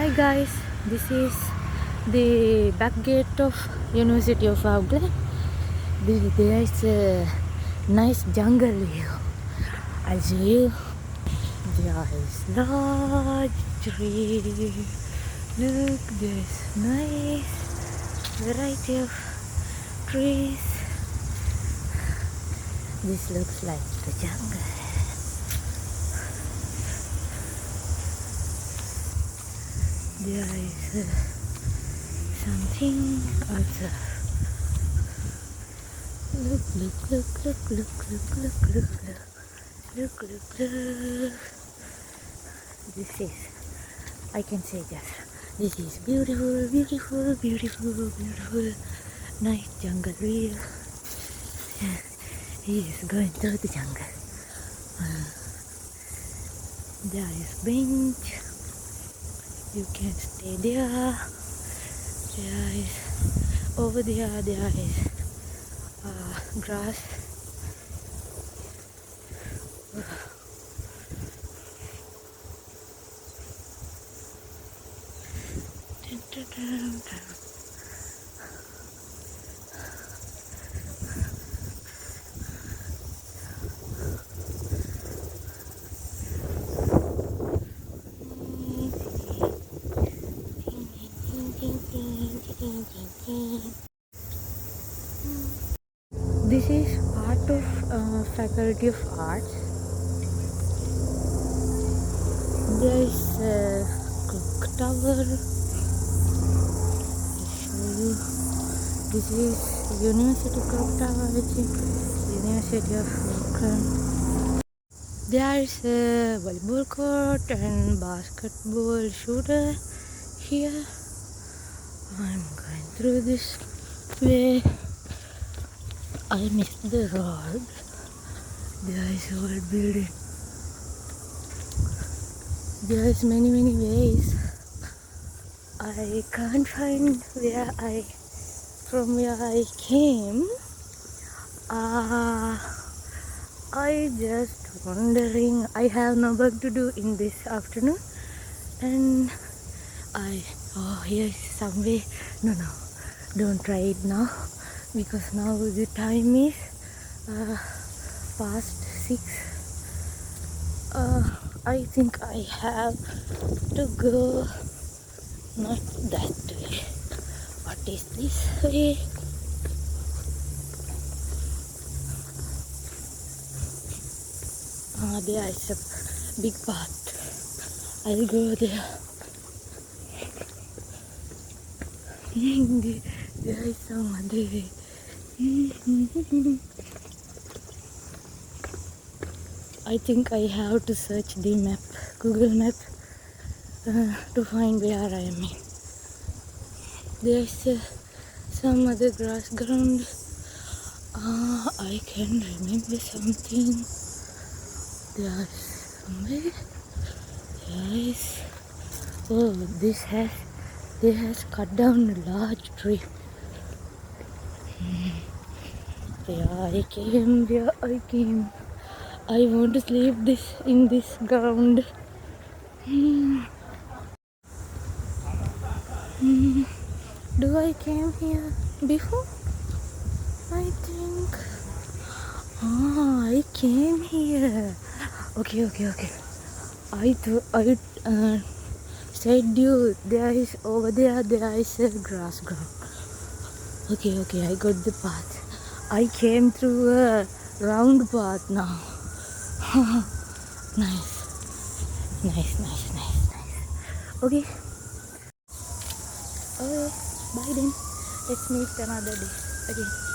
Hi guys, this is the back gate of University of Auckland. There is a nice jungle here. I'll show you. There is large tree. Look, there's nice variety of trees. This looks like the jungle. There is something also. Look, look, look, look, look, look, look, look, look, look, look, look. This is, I can say just, this is beautiful, beautiful, beautiful, beautiful, nice jungle view. He is going through the jungle. There is bench. You can stay there. There is over there. There is grass. This is part of Faculty of Arts. There is a clock tower. This is University clock tower, I think. University of Auckland. There is a volleyball court and basketball shooter here. I'm going through this way. I missed the road. There is old building. There is many ways. I can't find from where I came. I just wondering. I have no work to do in this afternoon, and here is some way. No, don't try it now, because now the time is past 6. I think I have to go not that way. What is this way? There is a big path. I'll go there. There is some other way. I think I have to search the map, Google Map, to find where I am in. There's some other grass ground. I can remember something. There is somewhere. There is. Oh, they has cut down a large tree. Where I came. I want to sleep in this ground. Do I came here before? I think. I came here. Okay. I said you there is over there. There is a grass ground. Okay. I got the path. I came through a round path now. Nice. Okay, bye then. Let's meet another day again.